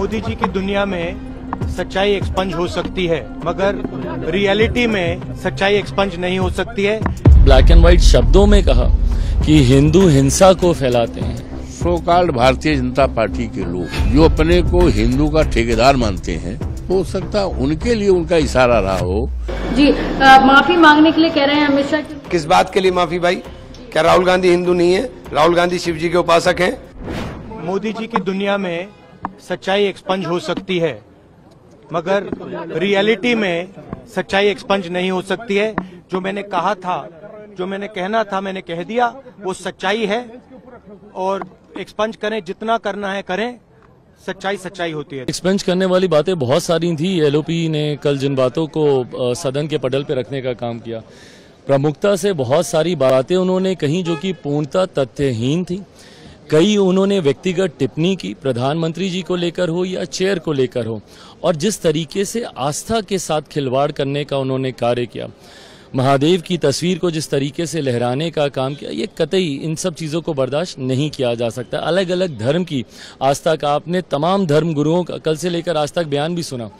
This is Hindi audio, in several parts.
मोदी जी की दुनिया में सच्चाई एक्सपंज हो सकती है, मगर रियलिटी में सच्चाई एक्सपंज नहीं हो सकती है। ब्लैक एंड व्हाइट शब्दों में कहा कि हिंदू हिंसा को फैलाते हैं। So called Bharatiya Janata party के लोग जो अपने को हिंदू का ठेकेदार मानते हैं, हो सकता उनके लिए उनका इशारा रहा हो। जी माफी मांगने के लिए कह रहे हैं अमित शाह। किस बात के लिए माफी भाई? क्या राहुल गांधी हिंदू नहीं है? राहुल गांधी शिव जी के उपासक हैं। मोदी जी की दुनिया में सच्चाई एक्सपंज हो सकती है, मगर रियलिटी में सच्चाई एक्सपंज नहीं हो सकती है। जो मैंने कहा था, जो मैंने कहना था, मैंने कह दिया, वो सच्चाई है। और एक्सपंज करें, जितना करना है करें, सच्चाई सच्चाई होती है। एक्सपेंज करने वाली बातें बहुत सारी थी। एलओपी ने कल जिन बातों को सदन के पटल पे रखने का काम किया, प्रमुखता से बहुत सारी बातें उन्होंने कही जो कि पूर्णतः तथ्यहीन थी। कई उन्होंने व्यक्तिगत टिप्पणी की, प्रधानमंत्री जी को लेकर हो या चेयर को लेकर हो, और जिस तरीके से आस्था के साथ खिलवाड़ करने का उन्होंने कार्य किया, महादेव की तस्वीर को जिस तरीके से लहराने का काम किया, ये कतई इन सब चीज़ों को बर्दाश्त नहीं किया जा सकता। अलग अलग धर्म की आस्था का आपने तमाम धर्म गुरुओं का कल से लेकर आज तक बयान भी सुना,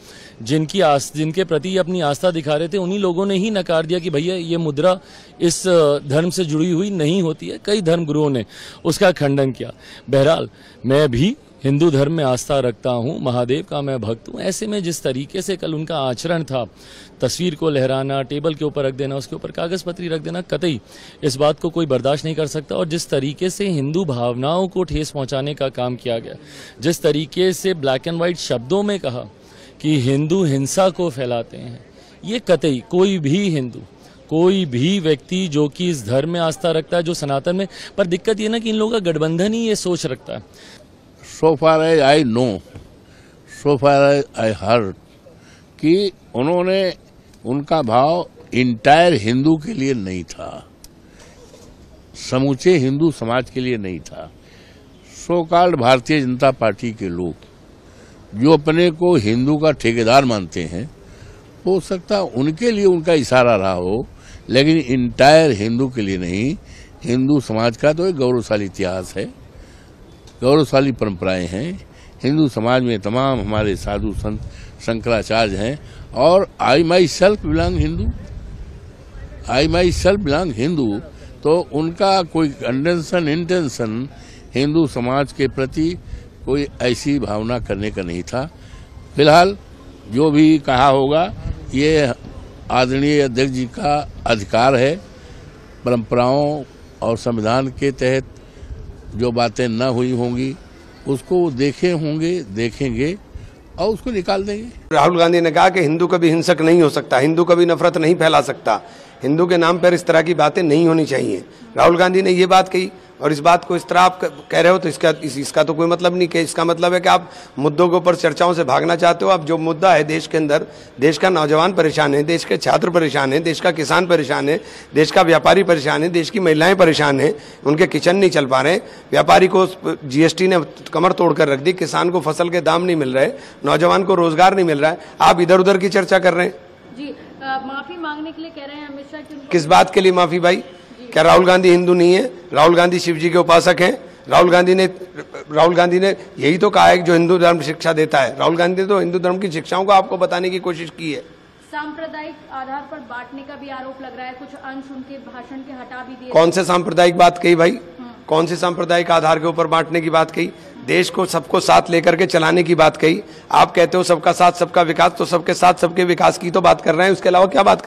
जिनके प्रति अपनी आस्था दिखा रहे थे, उन्हीं लोगों ने ही नकार दिया कि भैया ये मुद्रा इस धर्म से जुड़ी हुई नहीं होती है। कई धर्म गुरुओं ने उसका खंडन किया। बहरहाल मैं भी हिंदू धर्म में आस्था रखता हूं, महादेव का मैं भक्त हूं। ऐसे में जिस तरीके से कल उनका आचरण था, तस्वीर को लहराना, टेबल के ऊपर रख देना, उसके ऊपर कागज पत्री रख देना, कतई इस बात को कोई बर्दाश्त नहीं कर सकता। और जिस तरीके से हिंदू भावनाओं को ठेस पहुंचाने का काम किया गया, जिस तरीके से ब्लैक एंड व्हाइट शब्दों में कहा कि हिंदू हिंसा को फैलाते हैं, ये कतई कोई भी हिंदू, कोई भी व्यक्ति जो कि इस धर्म में आस्था रखता है, जो सनातन में, पर दिक्कत ये ना कि इन लोगों का गठबंधन ही ये सोच रखता है। So far as I know, so far as I heard, कि उन्होंने उनका भाव इंटायर हिंदू के लिए नहीं था, समूचे हिंदू समाज के लिए नहीं था। So called Bharatiya Janata party के लोग जो अपने को हिंदू का ठेकेदार मानते हैं, हो सकता उनके लिए उनका इशारा रहा हो, लेकिन इंटायर हिंदू के लिए नहीं। हिंदू समाज का तो एक गौरवशाली इतिहास है, गौरवशाली परंपराएं हैं। हिंदू समाज में तमाम हमारे साधु संत शंकराचार्य हैं, और आई माई सेल्फ बिलोंग हिंदू, तो उनका कोई इंटेंशन हिंदू समाज के प्रति कोई ऐसी भावना करने का नहीं था। फिलहाल जो भी कहा होगा, ये आदरणीय अध्यक्ष जी का अधिकार है। परंपराओं और संविधान के तहत जो बातें न हुई होंगी उसको देखेंगे और उसको निकाल देंगे। राहुल गांधी ने कहा कि हिंदू कभी हिंसक नहीं हो सकता, हिंदू कभी नफरत नहीं फैला सकता, हिंदू के नाम पर इस तरह की बातें नहीं होनी चाहिए। राहुल गांधी ने ये बात कही, और इस बात को इस तरह आप कह रहे हो, तो इसका तो कोई मतलब नहीं कि इसका मतलब है कि आप मुद्दों के ऊपर चर्चाओं से भागना चाहते हो। अब जो मुद्दा है देश के अंदर, देश का नौजवान परेशान है, देश के छात्र परेशान है, देश का किसान परेशान है, देश का व्यापारी परेशान है, देश की महिलाएं परेशान हैं, उनके किचन नहीं चल पा रहे, व्यापारी को जीएसटी ने कमर तोड़ कर रख दी, किसान को फसल के दाम नहीं मिल रहे, नौजवान को रोजगार नहीं मिल रहा है, आप इधर उधर की चर्चा कर रहे हैं। जी माफी मांगने के लिए कह रहे हैं अमित शाह। किस बात के लिए माफी भाई? क्या राहुल गांधी हिंदू नहीं है? राहुल गांधी शिव जी के उपासक हैं। राहुल गांधी ने यही तो कहा है कि जो हिंदू धर्म शिक्षा देता है। राहुल गांधी ने तो हिंदू धर्म की शिक्षाओं को आपको बताने की कोशिश की है। सांप्रदायिक आधार पर बांटने का भी आरोप लग रहा है, कुछ अंश उनके भाषण के हटा भी दिए। कौन से सांप्रदायिक बात कही भाई? कौन से सांप्रदायिक आधार के ऊपर बांटने की बात कही? देश को सबको साथ लेकर के चलाने की बात कही। आप कहते हो सबका साथ सबका विकास, तो सबके साथ सबके विकास की तो बात कर रहे हैं, उसके अलावा क्या बात कर रहे हैं?